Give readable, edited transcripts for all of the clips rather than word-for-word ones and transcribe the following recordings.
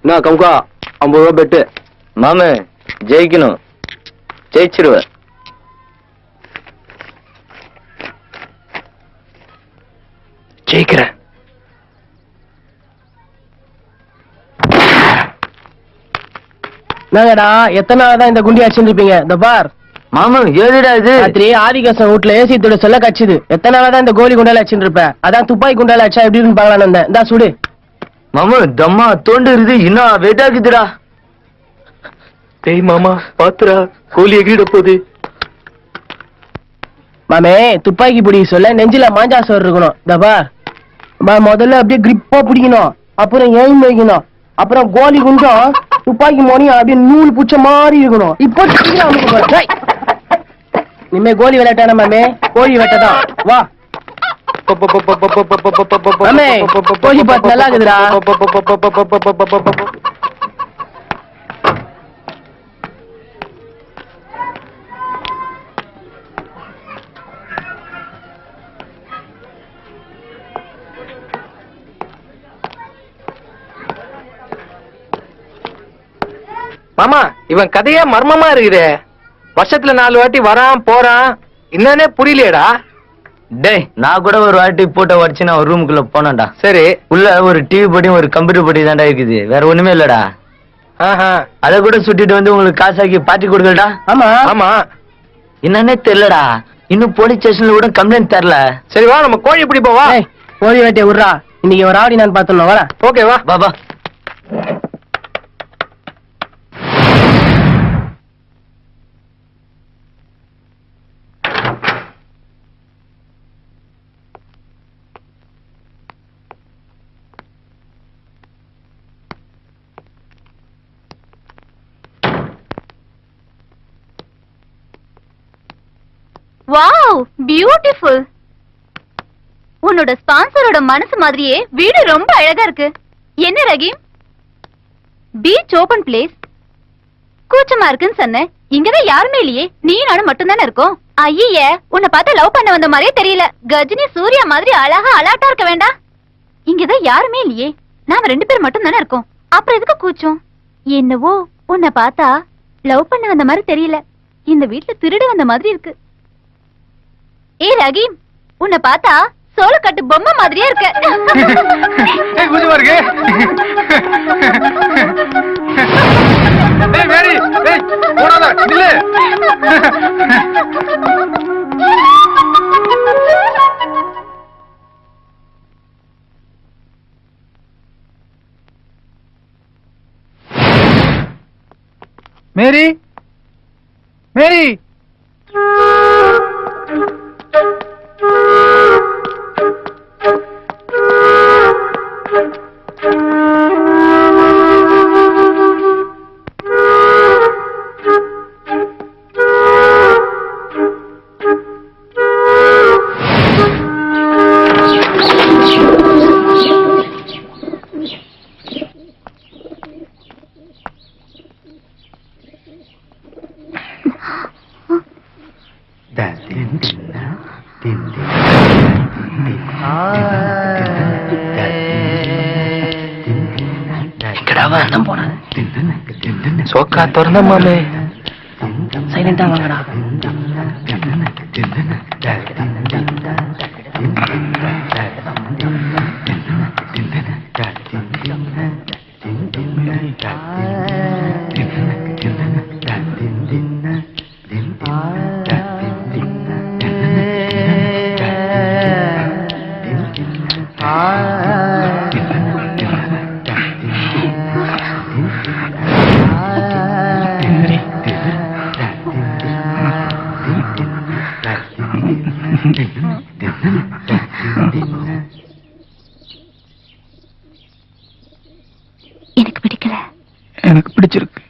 என்ன கமுக்கா 50 ரூபா பெட்டு. மாமே ஜெயிக்கணும், ஜெயிச்சிருவ. ஜெயிக்கிறேன். என்னங்கடா எத்தனை நாள் தான் இந்த குண்டி அடிச்சுட்டு இருப்பீங்க? இந்த பார் மாமா ஏதுடா இது? ராத்திரி ஆதிகாசம் வீட்டுல ஏசி தொட சொல்ல கச்சுது. எத்தனை நாளா தான் இந்த கோலி குண்டால அடிச்சுட்டு இருப்பேன். அதான் துப்பாக்கி குண்டால அடிச்சா எப்படி இருக்குன்னு பாக்கலான்னு வந்தேன். இந்தா சுடு. மாமா தம்மா தோண்டு இருக்குது, இன்னும் வெயிட் ஆகுதுடா. டேய் மாமா பாத்துரா, கோலி எகிரிட போகுது. மாமே துப்பாக்கி பிடிக்க சொல்ல நெஞ்சில மாஞ்சா சோறு இருக்கணும். இந்த பார் முதல்ல அப்படியே கிரிப்பா பிடிக்கணும், அப்புறம் எய்ம் வைக்கணும், அப்புறம் கோலி குண்டும் துப்பாக்கி மோனியும் அப்படியே நூல் புச்ச மாதிரி இருக்கணும். இப்போ இனிமே கோலி விளையாட்டான மாமே, கோழி வெட்டதான். வா மாமே, கோழி பாத்து நல்லா இருக்குதுடா. மாமா இவன் கதையா மர்மமா இருக்குது. வருஷத்துல 4 வாட்டி வரான் போறான், என்னன்னே புரியலையடா. டேய் நான் கூட ஒரு வாட்டி போட்டோ வச்சு நான் ஒரு ரூமுக்குள்ள போனேன்டா. சரி, உள்ள ஒரு டிவி படியும் ஒரு கம்ப்யூட்டர் படி தான்டா இருக்குது, வேற ஒண்ணுமே இல்லடா. அத கூட சுட்டிட்டு வந்து உங்களுக்கு காசாக்கி பார்ட்டி கொடுக்கலடா. ஆமா ஆமா, என்னன்னே தெரியலடா. இன்னும் போலீஸ் ஸ்டேஷன்ல கூட கம்ப்ளைண்ட் தரல. சரி வா நம்ம கோழி பிடி போவா. கோழி வேட்டையை விடுறா, இன்னைக்கு ஒரு ஆடி நான் பாத்துடணும். வர ஓகே வா பாபா. Wow beautiful. உன்னோட ஸ்பான்சரோட மனசு மாதிரியே வீடு ரொம்ப அழகா இருக்கு. என்ன ரஹீம், பீச் ஓபன் பிளேஸ். கூச்சமா இருக்குன்னு சொன்ன, இங்கதான் யாருமே இல்லையே, நீ நானும் மட்டும் தானே இருக்கோம். ஐயே, உன்னை பார்த்தா லவ் பண்ண வந்த மாதிரியே தெரியல. கஜினி சூர்யா மாதிரி அழகா அலாட்டா இருக்க வேண்டாம். இங்கதான் யாருமே இல்லையே, நாம 2 பேர் மட்டும் தானே இருக்கோம். அப்புறம் எதுக்கு கூச்சம்? என்னவோ உன்னை பார்த்தா லவ் பண்ண வந்த மாதிரி தெரியல, இந்த வீட்டுல திருட வந்த மாதிரி இருக்கு. ஏ ரஹீம், உன்னை பார்த்தா சோளக்கட்டு பொம்மை மாதிரியே இருக்க. மேரி மேரி சோக்கா திறந்த மாமே, சைலண்டா வாங்கடா. எனக்கு பிடிக்கல. எனக்கு பிடிச்சிருக்கு.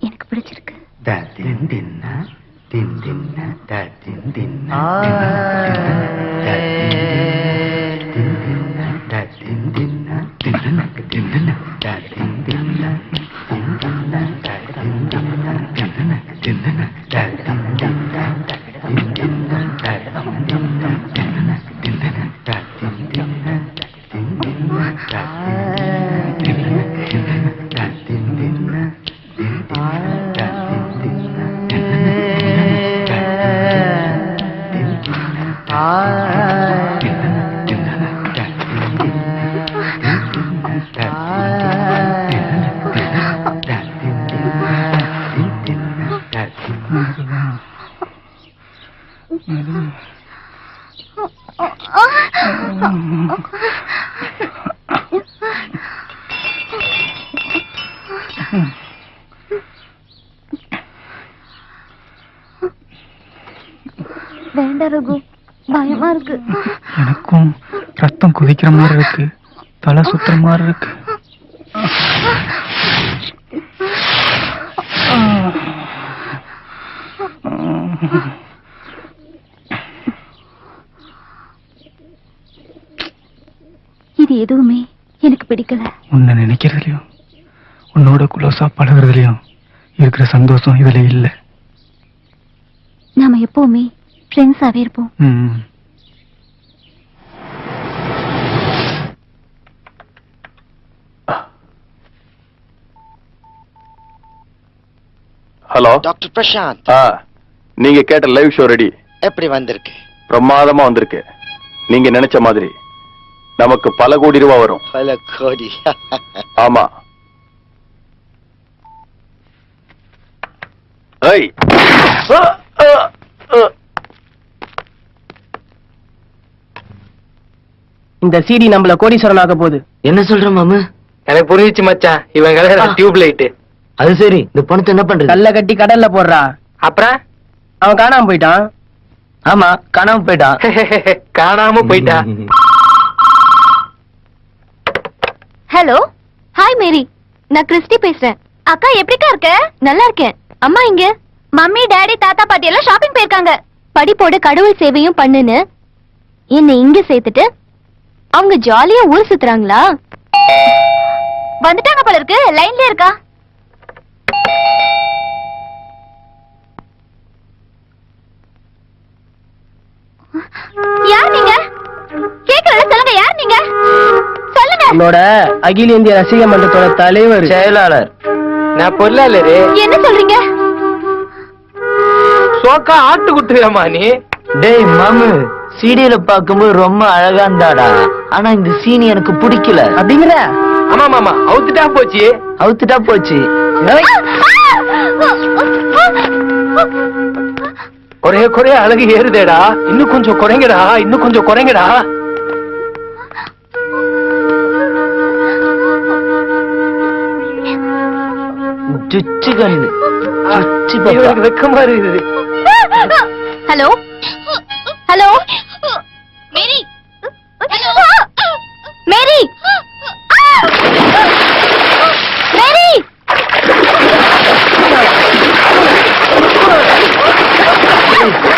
எனக்கு பிடிச்சிருக்கு. வேண்டாம் ரகு, பயமா இருக்கு. எனக்கும் ரத்தம் குதிக்கிற மாதிரி இருக்கு, தலை சுத்துற மாதிரி இருக்கு. இது எதுவுமே எனக்கு பிடிக்கல. உன்னை நினைக்கிறதுலயும் உன்னோட குளோசா பழகுறதுலயும் இருக்கிற சந்தோஷம் இதுல இல்ல. நாம எப்பவுமே ஃப்ரெண்ட்ஸாவே இருப்போம். ஹலோ டாக்டர் பிரசாந்த், நீங்க கேட்ட லைவ் ஷோ ரெடி. எப்படி வந்திருக்கு? பிரமாதமா வந்திருக்கு. நீங்க நினைச்ச மாதிரி நமக்கு பல கோடி ரூபாய் வரும். பல கோடி? ஆமா. ஏய், இந்த சிடி நம்மள கோடீஸ்வரன் ஆக போகுது. என்ன சொல்ற மாமு? எனக்கு புரிஞ்சிச்சு மச்சான், இவன் கலர் டியூப் லைட். அது சரி, இந்த பணத்தை என்ன பண்றது? கல்ல கட்டி கடல்ல போடுறா. அப்புறம் அவன் காணாம போயிட்டான். ஆமா, காணாம போயிட்டான். காணாம போயிட்டா. ஹலோ, ஹாய் மேரி, நான் கிறிஸ்டி பேசுறேன். அக்கா எப்படிக்கா இருக்க? நல்லா இருக்கேன். அம்மா இங்க? மம்மி, டாடி, தாத்தா, பாட்டி எல்லாம் ஷாப்பிங் போயிருக்காங்க. படிப்போட கடவுள் சேவையும் பண்ணுன்னு என்னை இங்க சேர்த்துட்டு அவங்க ஜாலியா ஊர் சுத்துறாங்களா? வந்துட்டாங்க போல இருக்கு. லைன்ல இருக்கா? யார் நீங்க? கேக்குறத சொல்லுங்க, யார் நீங்க? சொல்லுங்க. உன்னோட அகில இந்திய ரசிக மன்றத்தோட தலைவர், செயலாளர். நான் பொருளாளரு. என்ன சொல்றீங்க? சோக்கா ஆட்டு குட்டுவியாமா நீ? டேய் மாமு, சீடியில பாக்கும்போது ரொம்ப அழகா இருந்தாடா, ஆனா இந்த சீனி எனக்கு பிடிக்கல. அப்படிங்கிற? ஆமா மாமா, அவுத்துட்டா போச்சு. அவுத்துட்டா போச்சு. குறைய குறைய அழகு ஏறுதேடா. இன்னும் கொஞ்சம் குறைங்கடா, இன்னும் கொஞ்சம் குறைங்கடா. சுச்சு கண்ணு, சுச்சு இவனுக்கு பாப்பா. வெக்கமா இருக்குது. ஹலோ ஹலோ மேரி, மேரி, மேரி.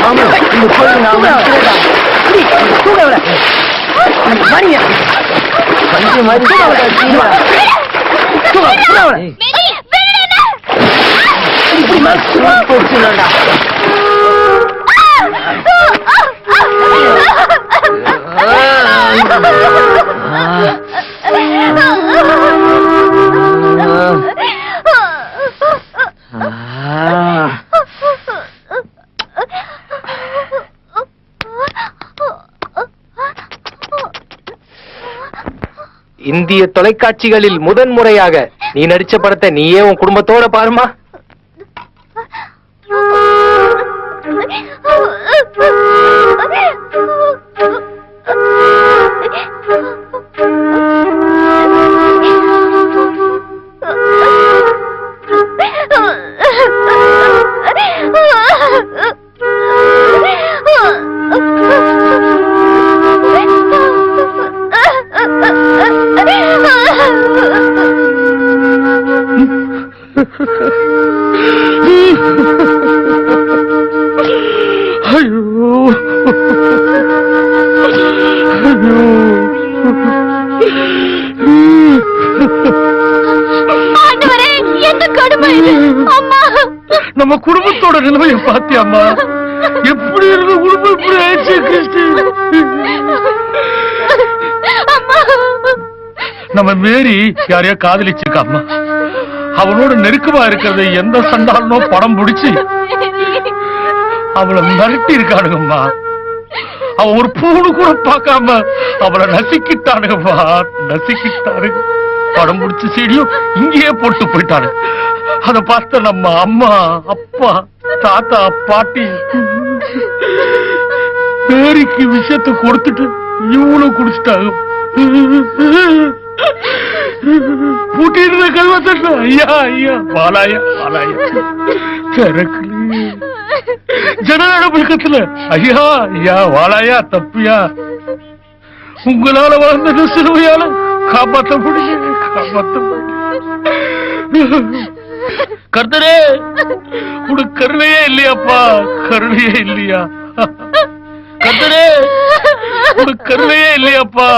மாமு, இந்த கோயில் நான் மனுஷனேடா. தூங்க அவளை. வாடிங்க. மனுஷன் மாதிரி இருக்காடா, சீனிடா. தூங்க அவளை. ஏய், இப்படி மேல சும்மா போச்சுடா. இந்திய தொலைக்காட்சிகளில் முதன்முறையாக நீ நடிச்ச படத்தை நீயே உன் குடும்பத்தோட பாருமா. நம்ம குடும்பத்தோட நிலைமைய பாத்தியாமா? எப்படி இருந்த குடும்பம் இப்படி ஆயிடுச்சு கிறிஸ்டி. நம்ம மேரி யாரையோ காதலிச்சிருக்காம்மா. அவனோட நெருக்கமா இருக்கிறத எந்த சண்டாலனோ படம் பிடிச்சு அவளை மிரட்டி இருக்கானுங்கம்மா. அவன் ஒரு பூணு கூட பார்க்காம அவளை நசுக்கிட்டானுங்கம்மா, நசுக்கிட்டானுங்க. படம் பிடிச்ச சீடியும் இங்கேயே போட்டு போயிட்டாரு. அத பார்த்த நம்ம அம்மா, அப்பா, தாத்தா, பாட்டி பேரிக்கு விஷயத்தை கொடுத்துட்டு இவ்வளவு குடிச்சிட்டாங்க. பூட்டிருந்த கல்வத்தட்ட ஐயா ஐயா பாலாயா பாலாயா திறக்கல ஜனநாயகத்துல ஐயா ஐயா வாலாயா தப்பியா உங்களால வளர்ந்த சிறுவையால காப்பாற்ற முடியல, காப்பாற்ற முடியல. கர்த்தரே உனக்கு கருணையே இல்லையாப்பா, கருணையே இல்லையா? கர்த்தரே உனக்கு கருணையே இல்லையாப்பா?